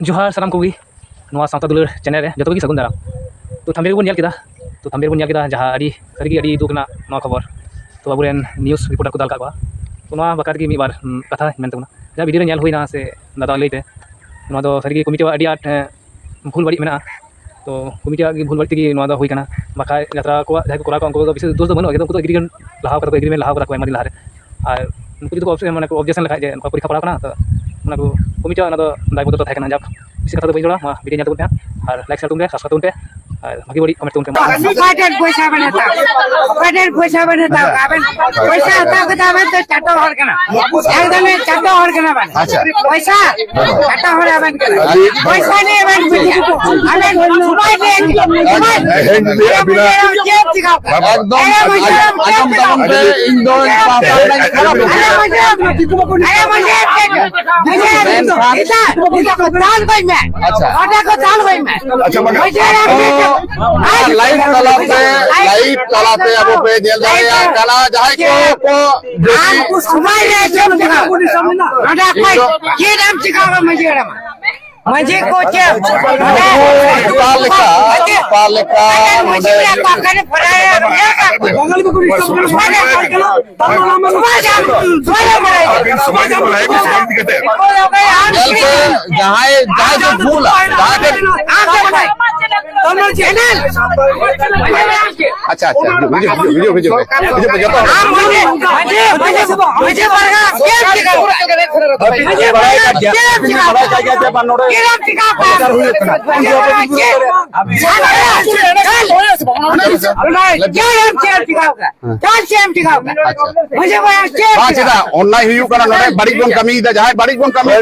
जोहार साराम कोगी नवा सावता दुलर चैनल रे जतो गी सगुन दाराम तो थंबनेल बन नेल किदा जहां अड़ी सरी अड़ी दुख ना नवा खबर तो अबुरेन न्यूज़ रिपोर्टर को दाल का तो नवा बकात की मी बार कथा मेन तबना जहां वीडियो रे नेल होइना से दादा लैते नवा दो सरी कमिटी अड़ी आट भूल बड़ी मेना तो कमिटी की भूल बड़ी की नवा दो होई कना बका यात्रा को जहां को कोरा को उनको दो विशेष दोष दो बनो उनको तो एग्रीमेंट लहाव करा को एमडी लहारे और उनको जो ऑप्शन माने को ऑब्जेक्शन लखा जे उनको परीक्षा पड़ा कना तो उना को कमिटी ना दो दायबद्ध तो थाय कना जब इसी कथा तो बई जोड़ा मा वीडियो नेल तबन पे और लाइक शेयर तुम पे सब्सक्राइब तुम पे और बाकी बड़ी कमेंट तुम पे फाइटर पैसा बनाता आबेन पैसा हता कथा आबेन तो चाटो हर कना एकदम चाटो हर कना बन अच्छा पैसा चाटो हर आबेन पैसा नहीं आबेन आबेन सुबाई दे बिना जेब दिखाओ एकदम आगम तमन पे इंदोर पापा लाइव तलाते अब पे जेल जाया कला जाय को सुबाई दे जेब दिखाओ रडा कोई के नाम सिखावा मुझे कुछ पालिका मुझे पाकने पड़ाया बंगाली में कोई जहां जो फूल चैनल अच्छा वीडियो बड़ी बन कमी जहां बड़ी बन कमी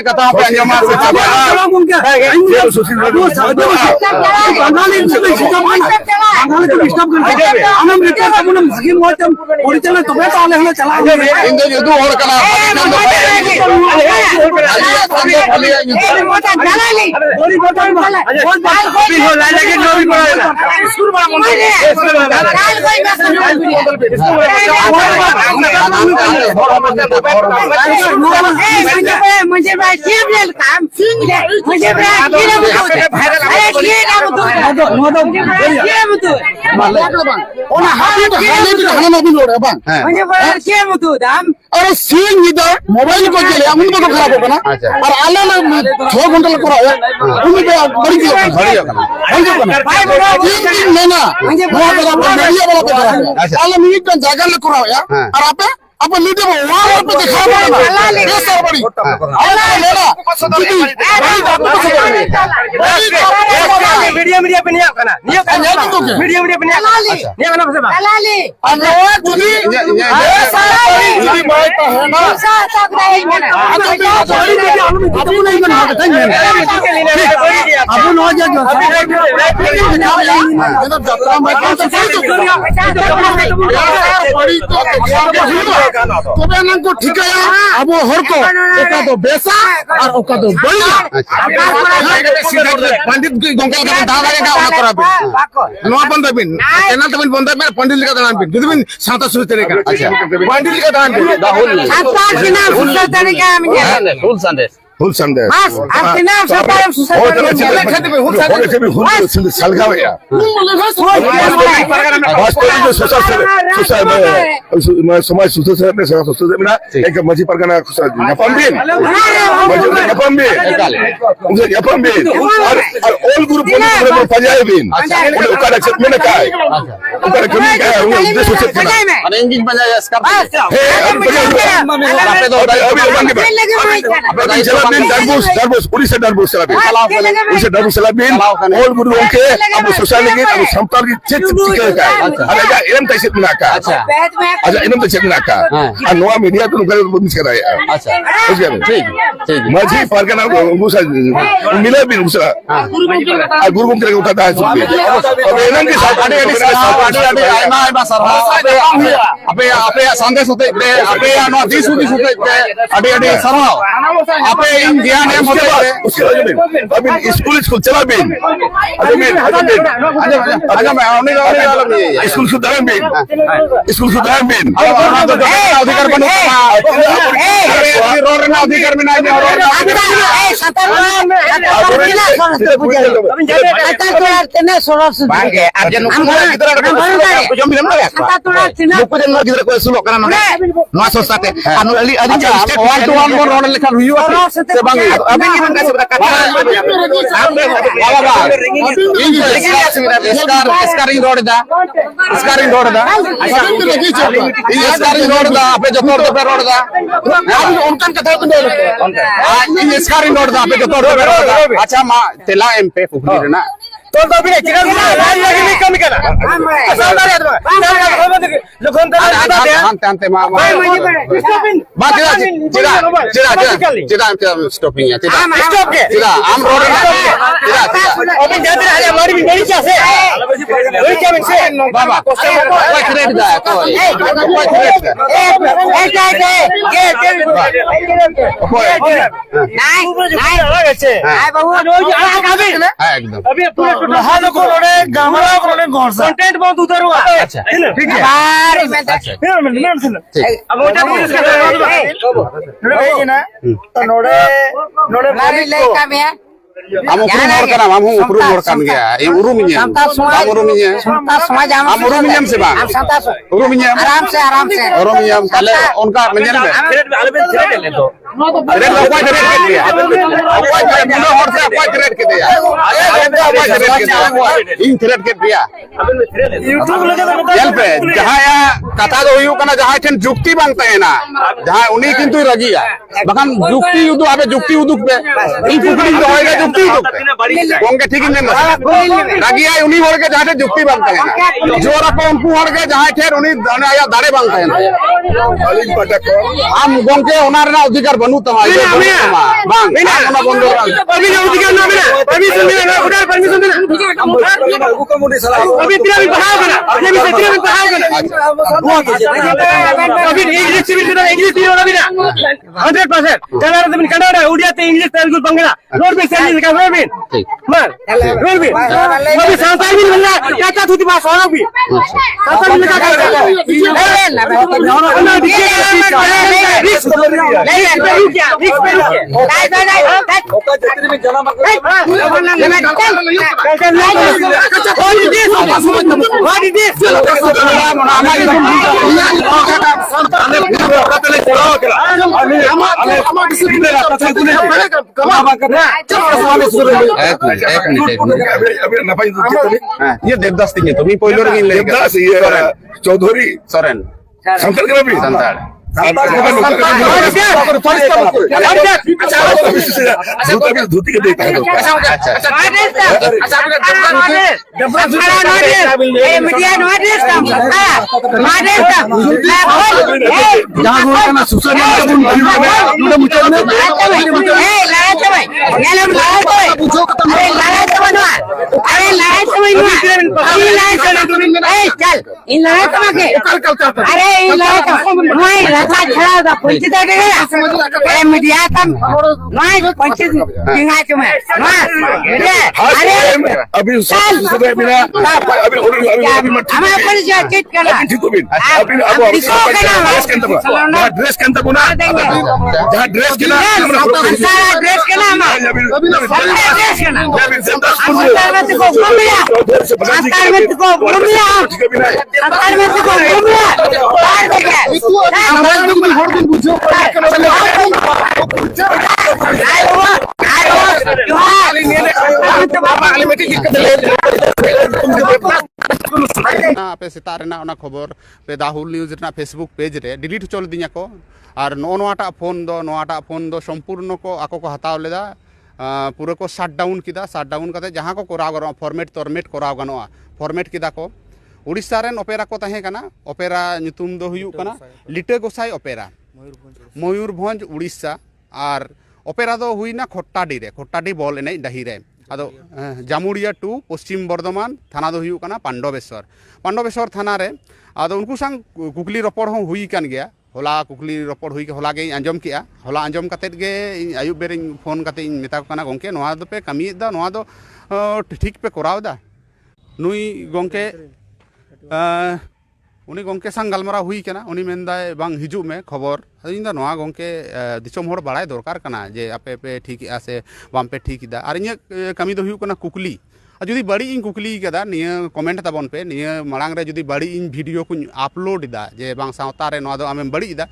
कथा और सीन इधर मोबाइल को चले उन को खराब होगा और आले 6 घंटा लग रहा है उन पे बड़ी लेना मीडिया वाला आले मिनट का जगह लग रहा है और आप अपन लीडर वहां पे दिखा रहा है ये सर बड़ी लेना मीडिया पे नहीं आना मीडिया पे नहीं आना दलाली को ठिकाया अब हर को एका तो बेसा और ओका तो बड़ा पंडित गंगा का दादा का ओना करा नो बंद बिन चैनल तो बंद में पंडित लिखा दान बिन दुदिन साता सुर तरीका अच्छा पंडित लिखा दान बिन दाहुल साता के नाम सुर तरीका में फुल संदेश बस आपके नाम सतारम सुसर सलगा भैया समाज सुसर में सुसर में एक मजी परगना यपम्बिन और ऑल ग्रुप में पंजाबीन उनका एक्सेप्ट में काय उनका कमी क्या है उन्हें उद्देश्य से करना अरेंजिंग पंजाब स्कर डरबूस उड़ीसा डरबूस सलाबीन ऑल गुरु के अब सोशल मीडिया अब संपर्क चेक का अरे एम तैसे बिना का अच्छा इन तो चेक का और नोआ मीडिया तो नुका बंद कर रहा है अच्छा ठीक माझी पारगना मुसा मिले भी मुसा गुरु गुम करके उठाता है और एनन के साथ आडे आइमा आइमा सरहा आपे आपे संदेश होते आपे नो दिस होते आडे आडे सरहा आपे इन ध्यान है मोटे अभी स्कूल चला भी अच्छा मैं आने स्कूल सुधार भी अधिकार बनो रोड ना अधिकार में नहीं अच्छा मा तेला एम पे फुकली रे ना तो भी चिरा लगी कम करा अंते मा स्टॉपिंग है स्टॉप के आम रोड अभी जाते रहे हमारी भी मेरी क्या से वही क्या से बाबा कोई क्रेडिट दा कोई क्रेडिट एकदम अभी पूरे हां को रोडे गामरा को रोडे गौर से कंटेंट बहुत उधर हुआ अच्छा ठीक है अब ओटा पुलिस का नोड़े ना तो नोड़े लड़का में हम उरुम मोड़ का नाम हम उरुम मोड़ का गया ये उरुमिया हम उरुमिया हम उरुमिया से बा उरुमिया आराम से उरुमिया पहले उनका मंजन में थ्रेड ले तो थ्रेड कोई थ्रेड के दिया कोई बिना और से कोई थ्रेड के दिया इन थ्रेड के दिया यूट्यूब लगे जेल पे जहां या कथा दो हुई कना जहां ठन जुक्ति बनता है ना जहां उन्हीं किंतु रजिया बखान जुक्ति युद्ध आबे जुक्ति उदुक पे इन कुकड़ी तो होएगा जुक्ति उदुक गोंगे ठीक नहीं रजिया उन्हीं होड़ के जहां जुक्ति बनता है ना जोर अपन उनको होड़ के जहां ठेर उन्हीं या दाड़े बनता है अलिज पटक हम गोंगे ओनार ना अधिकार बनू तमा बांग ओना बंदो अभी अधिकार ना मिले अभी सुन ना उधर परमिशन देना हुकुम मुनी सलाह अभी तेरा भी पढ़ाओ ना अभी भी तेरा भी पढ़ाओ ना अभी इंग्लिश सिविल से इंग्लिश भी होना भी ना 100% कन्नड़ से कन्नड़ उड़िया से इंग्लिश तेलुगु बंगला रोड पे से इंग्लिश का रोड भी मार रोड भी अभी संतान भी मिलना क्या थी बात होना भी संतान भी का ये देवदास सिंह तो मी पहिलो रे देवदास चौधरी सोरेन संताल के भी संताल धोती के देता है मीडिया पंचित अभी ड्रेस के अंदर जहाँ ड्रेस के पे सेतार खबर पे दाहुल न्यूज फेसबुक पेज रे डिलीट चल दिया को और नोटा फोन दो संपूर्ण को आको को हताव लेदा पूरा को शटडाउन किदा शटडाउन करते जहाँ को कराव गनोआ फॉर्मेट तोरमेट कराव गनोआ फॉर्मेट किदा को उड़ीसा रेन ओपेरा को तहे कना ओपेरा nyutum दो हुयुग कना लिटे गोसाई ओपेरा मयूरभंज उड़ीसा और ओपेरा दो हुईना खोट्टाडी बॉल एने डाही रे आदो जामुड़िया टू पश्चिम बर्धमान थाना दो हुयुग कना पांडवेश्वर थाना रे आदो उनको संग कुकली रपड़ हो हुई कान गया होला कुकली रपड़ हुई होला गे आंजम किया होला आंजम कातेत गे आयुब बेरे फोन काते मेता को कना गोंके नोआ दो पे कमी दा नोआ दो ठीक पे कोराव दा नुई गोंके उनी गोंके संग गलमारा हुई कना उनी मेनदाय बांग हिजु में खबर इन दा नोआ गोंके दिसोम होड़ बाड़ाय दरकार कना जे आपे पे ठीक आसे बाम पे ठीक दा आर इᱧ कमी दो हुई कना कुकली जुदी बड़ी इन कुकली कदा निया कमेंट ताबन पे निया मांग रे जुदी बड़ी इन वीडियो को अपलोड दा जे बांग सावता रे नोआ दो आमेम बड़ी दा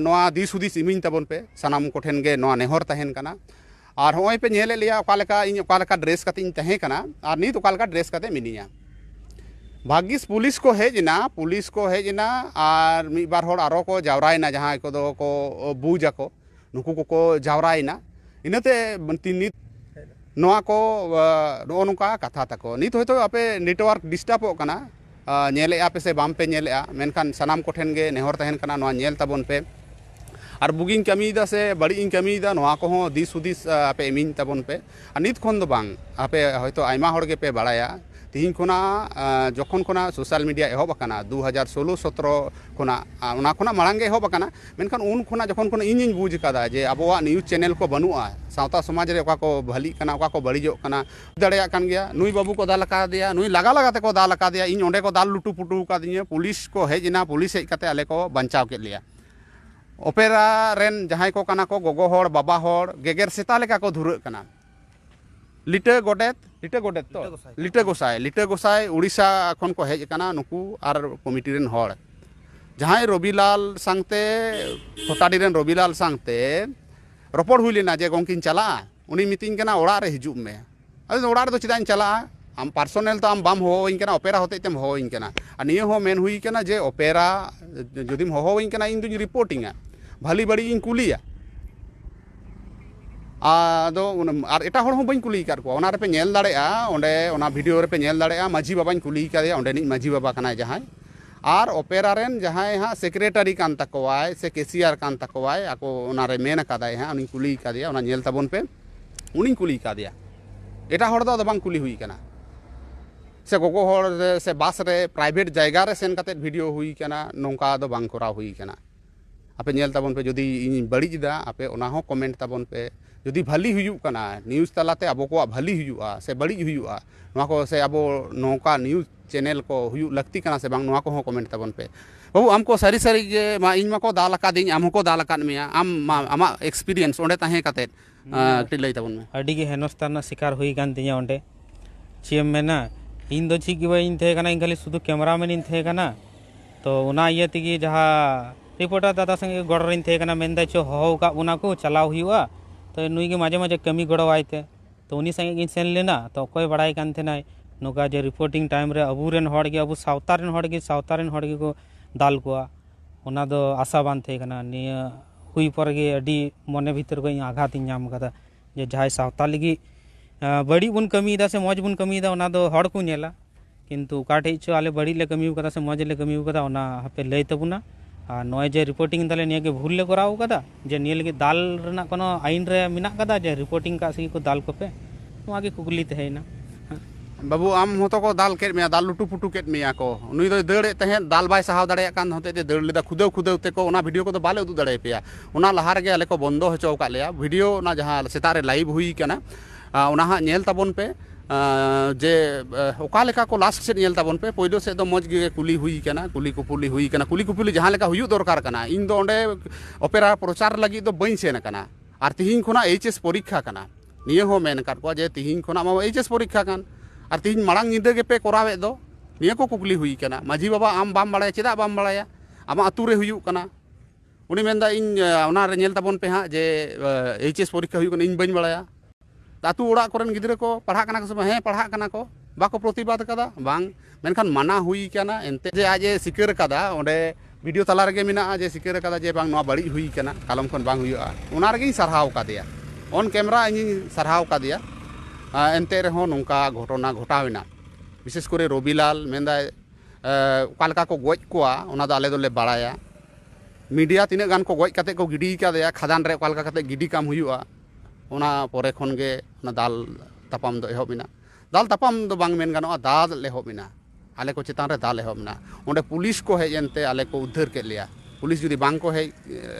नोआ दिस हुदिस इमिन ताबन पे सनाम कोठेन गे नोआ नेहर तहेन कना और होय पे नेले लिया ओकालेका ड्रेस काते इन तहे कना और नीत ओकालेका ड्रेस काते मिनिया भाग्यिस पुलिस को हेजना और मी बार होड़ आरो को जावरायना जहां को दो को बुजा को नुकु को जावरायना इनते नित नोआ को नो नुका कथा तको नित होयतो आपे नेटवर्क डिस्टर्ब कना नेले आपे से बाम पे नेले मेनखान सनाम कोठेन गे नेहर तहेन कना नोआ नेल ताबन पे और बुगिंग कमीदा से बड़ी इन कमीदा नोआ को हो दिस हुदिस आपे इमिन ताबन पे नित खोन दो बांग आपे होयतो आयमा होड़ गे पे बाड़ाया तीन खोना जखन खोना सोशल मीडिया एहब अकाना 2016-17 खोना उना खोना मांगे एहब अकाना मेनखान उन खोना जखन खोना इन बुझ कदा जे अबोवा न्यूज चैनल को बनुआ सावता समाज रे ओका को भली कना ओका को बड़िजो कना दड़या कान गया नुई बाबू को दाल का दिया नुई लगा लगाते को दाल का दिया इन ओंडे को दाल लुटू पुटू का दिया पुलिस को हेजना पुलिस हेज काते आले को बंचाव के लिया ओपेरा रेन जहां को कना को गोगो होड़ बाबा होड़ गेगर सेता लेका को धुर कना लिटे गोडेत तो लिटे गोसाई उड़ीसा खन को हेज कना नुकु आर कमिटी रेन होड़ जहां रविलाल सांगते खोटाडी रेन रविलाल सांगते रपड़ हुई लेना जे गोंकिन चला उनी मितिंग कना ओड़ा रे हिजुब में अदो ओड़ा रे दो चिदान चला आम पर्सनल तो आम बाम होइं कना ओपेरा होते तेम होइं कना आ निये हो मेन हुई कना जे ओपेरा जदिम होइं कना इन दुनी रिपोर्टिंग भली बड़ी इन कुलिया आदो और एटा होड़ हो बई कुली कर को ओना रे पे नेल दाड़ेआ ओंडे ओना वीडियो रे पे नेल दाड़ेआ माजी बाबाñ कुली कादे ओंडे नि माजी बाबा कना जहां और ओपेरा रेन जहां हा सेक्रेटरी कान तकवाय से केसीआर कान तकवाय आको ओना रे मेन कादाय हा उनी कुली कादिया ओना नेल ताबन पे उनी कुली कादिया एटा होड़ दो बांग कुली हुई कना से गोगो होड़ से बस रे प्राइवेट जायगा रे सेन काते वीडियो हुई कना नोंका दो बांग कोरा हुई कना आपे नेल ताबन पे जदी इन बड़ी दा आपे ओना हो कमेंट ताबन पे जदि भली हुयुग कना न्यूज तलाते अब को भली हुयुआ से बड़ी हुयुआ नोआ को से अब नौका न्यूज चैनल को हुयुग लगती कना से बांग नोआ को हो कमेंट ताबन पे बाबू हमको सारी सारी जे मा इन मा को दाल का दिन आम को दाल का मेया आम आमा एक्सपीरियंस ओंडे तहे काते टी लई ताबन में अडी के हेनस्ताना शिकार हुई कान तिया ओंडे चीम मेना इन दो ची गिवा इन थे कना इन खाली सुदु कैमरामैन इन थे कना तो उना इये तिगी जहा रिपोर्टर दादा संगे गड़ इन थे कना मेनदा चो हो का उना को चलाव हुयुआ तो नुई के माजे माजे कमी गड़वाई थे तो उन्हीं संगे सेन लेना तो कोई बड़ाई कान थे ना नोका जे रिपोर्टिंग टाइम रे अबुरेन हड़ के अबु सावतारेन हड़ के को दाल को ओना दो आशा बान थे कना निया हुई पर गे अडी मने भीतर को आघात नाम कदा जे जहाय सावता लगी बड़ी बुन कमी दा से मौज बुन कमी दा ओना दो हड़ को नेला किंतु काटे चो आले बड़ी ले कमी कदा से मौज ले कमी कदा ओना हपे लई तबुना नॉय जे रिपोर्टिंग दाले निया के भूल ले कराव कदा जे निया लगे दाल रना कोनो आइन रे मिना कदा जे रिपोर्टिंग का सी को दाल को पे नोआ के कुगली तहेना बाबू आम होतो को दाल केट में दाल लुटू पुटू केट में को नुई दो दड़े तहे दाल बाय सहाव दाड़े कान होते ते दड़ लेदा खुदेव ते को ओना वीडियो को तो बाले उदु दाड़े पेया ओना लहार गे आले को बंदो होचो का लेया वीडियो ना जहां सेता रे लाइव हुई कना ओना हा नेल ताबन पे जे ओका लेका को लास्ट से नेल ताबन पे पहिलो से दो मज गे कुली हुई कना कुली कुपुली जहां लेका हुयु दरकार कना इन दो ओंडे ओपेरा प्रचार लगी दो बई सेन कना और तिहिन खोना एचएस परीक्षा कना निये हो मेन काट को जे तिहिन खोना मा एचएस परीक्षा कान और तिहिन मांग निदे गे पे कोरावे दो निये को कुकली हुई कना माजी बाबा आम बाम बड़ाया चेदा बाम बड़ाया आमा अतु रे हुयु कना उनी मेनदा इन ओना रे नेल ताबन पे हा जे एचएस परीक्षा हुयु कना इन बई बड़ाया आतु ओड़ा कोरेन गिद्रे को पढ़ा कना को हे पढ़ा कना को बाको प्रतिबाद कदा बांग मेनखान माना हुई कना एनते जे आजे सिकर कदा ओंडे वीडियो तला रगे मिना जे सिकर कदा जे बांग नोआ बड़ी हुई कना कालम खन बांग हुयुआ ओना रगे सरहाव कादिया ऑन कैमरा इन सरहाव कादिया एनते रे हो नोंका घटना घटावेना विशेष करे रविलाल मेंदा oka leka ko goj koa ona do ale dole baraya media tinag gan ko goj kate ko gidi kadeya khadan re oka leka kate gidi kam huyuga ona pore khon ge ona dal tapam do ehob ina dal tapam do bang men ganoa dal ehob ina ale ko chetan re dal ehob ina onde police ko hej ente ale ko uddhar ke leya police जुदी बांग को hedge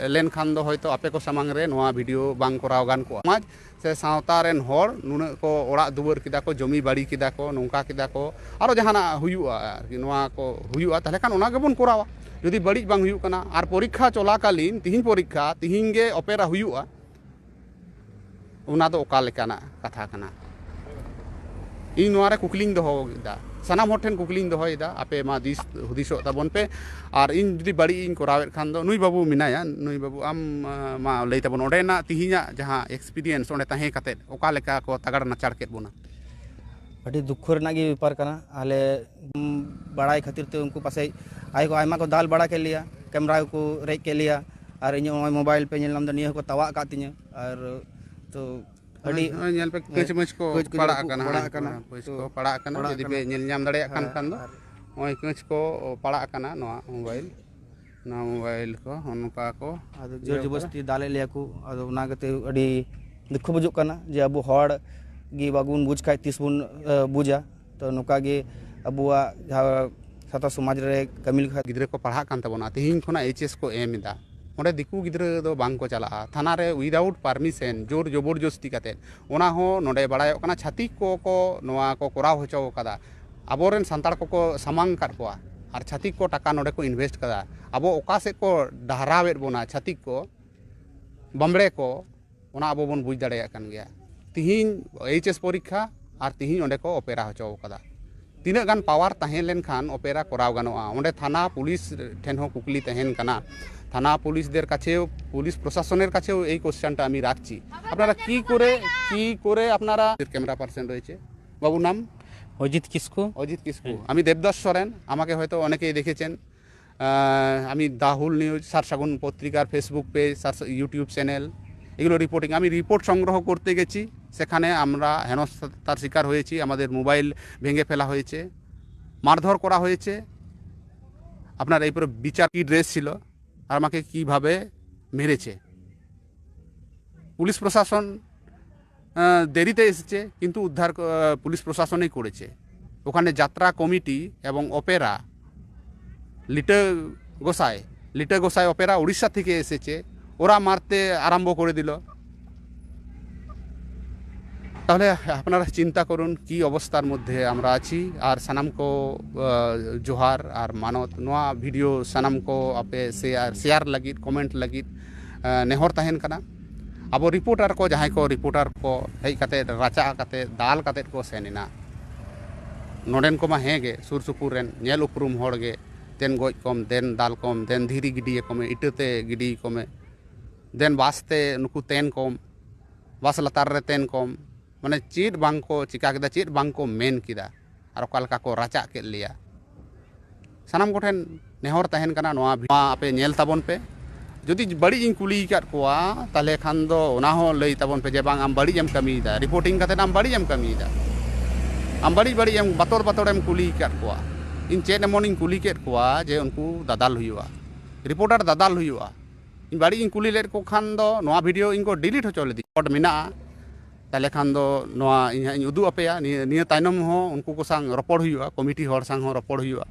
लेन खान दो होयतो आपे को सामांग रे नोआ video बांग कराव गान को समाज से सावता रेन होर नुना को ओड़ा दुवर किदा को जमी बाड़ी किदा को नोंका किदा को आरो जहाना हुयुआ नोआ को हुयुआ तले खान ओना गेबन करावा जुदी बड़ी बांग हुयु कना आर परीक्षा चलाकालीन तिहिन परीक्षा तिहिन गे ओपेरा हुयुआ ओना दो ओका लेकाना कथा कना इन नोआ रे कुकलिंग दो होदा सानाम हर ठेन कुकलिंग दोहयदा आपे मा दिस हुदिसो ताबन पे और इन जुदी बड़ी इन करावेत खान दो नुई बाबू मिनाया नुई बाबू आम मा लई ताबन ओडेना तिहिना जहां एक्सपीरियंस ओडे ताहे काते ओका लेका को तगड़ नाचाड़ केत बोना अभी दुख रना गे बेपार कना आले बड़ाई खातिर ते उनको पासे आय को आयमा को दाल बड़ा के लिया कैमरा को रेज के लिया और इन मोबाइल पे नेल नाम द निया को तवा का तिnya और तो अड़ी नेल पे कच मच को पड़ा कना पैस को पड़ा कना यदि पे नेल नाम दड़े खान दो ओय कच को पड़ा कना नोआ मोबाइल को उनका को आदो जोर जबरदस्ती दाले लिया को आदो ना गते अड़ी दुख बुजुक कना जे अबु हड़ गी बागुन बुझ खाय तीस बुन बुझा तो नोका गे अबुआ साता समाज रे कमिल खा गिद्रे को पढ़ा कान तबोना तिहिन खोना एचएस को एमदा ओंडे दिकू गिद्रे दो बांग को चला थाना रे विदाउट परमिशन जोर जबरदस्ती काते ओना हो नोडे बड़ायो कना छाती को नोआ को कोराव होचो कदा आबोरेन सांतार को सामांग काट कोआ और छातिक को टाका नोडे को इन्वेस्ट कदा आबो ओका से को डहरावेत बोना छातिक को बमड़े को ओना आबो बोन बुझ दाड़ेया कान गया तिहिन एचएस परीक्षा और तिहिन ओंडे को ओपेरा होचो कदा तीना गान पावर तहेन लेन खान ओपेरा कराव गानोआ ओंडे थाना पुलिस ठेन हो कुकली तहेन कना थाना पुलिस देर काछे पुलिस प्रशासनेर काछे এই কোশ্চেনটা আমি রাখছি আপনারা কি করে আপনারা ক্যামেরা পার্সন রয়েছে বাবু নাম अजित किसको আমি দেবদাস সরেন আমাকে হয়তো অনেকেই দেখেছেন আমি দাহুল নিউজ সারসাগুন পত্রিকার ফেসবুক পেজ ইউটিউব চ্যানেল এগুলো রিপোর্টিং আমি রিপোর্ট সংগ্রহ করতে গেছি সেখানে আমরা হেনস্থার শিকার হয়েছি আমাদের মোবাইল ভেঙে ফেলা হয়েছে মারধর করা হয়েছে আপনার এই পুরো বিচার কি ড্রেস ছিল আর আমাকে কিভাবে মেরেছে পুলিশ প্রশাসন দেরিতে এসেছে কিন্তু উদ্ধার পুলিশ প্রশাসনই করেছে ওখানে যাত্রা কমিটি এবং অপেরা লিটে গোসাই অপেরা উড়িষ্যা থেকে এসেছে ওরা মারতে আরম্ভ করে দিল তাহলে আপনারা চিন্তা করুন কি অবস্থার মধ্যে আমরা আছি আর সানাম কো জোহার আর মানত নোয়া ভিডিও সানাম কো আপে শেয়ার লাগিত কমেন্ট লাগিত নেহর তাহেন কানা अब रिपोर्टर को जहाँ को रिपोर्टर को हज कते राचा कते दाल कते को सेनिना नोडेन को मा हेगे सुर सुपुर रेन नेल उपरुम होड़गे देन गोज कम देन दाल कम देन धीरी गिडी कमे इटते गिडी कमे देन बासते नुकु तेन कम बास लतार रे तेन कम माने चीट बांग को चिका किदा चीट बांग को मेन किदा और ओकालका को राचा के लिया सानाम कोठेन नेहर तहेन कना नोआ आपे नेल ताबन पे যদি बड़ी इन कुली काट कोआ ताले खान दो ओना हो लई ताबन पे जे बांग आम बड़ी एम कमीदा रिपोर्टिंग काते आम बड़ी एम कमीदा आम बड़ी एम बतोर एम कुली काट कोआ इन चेन एमन इन कुली केट कोआ जे उनको दादाल हुआ रिपोर्टर दादाल हुआ इन बड़ी इन कुली लेट को खान दो नोआ वीडियो इनको डिलीट हो चले दी कोड मिना ताले खान दो नोआ इन उदु अपेया निया ताइनम हो उनको को संग रपड़ हुआ कमिटी हर संग हो रपड़ हुआ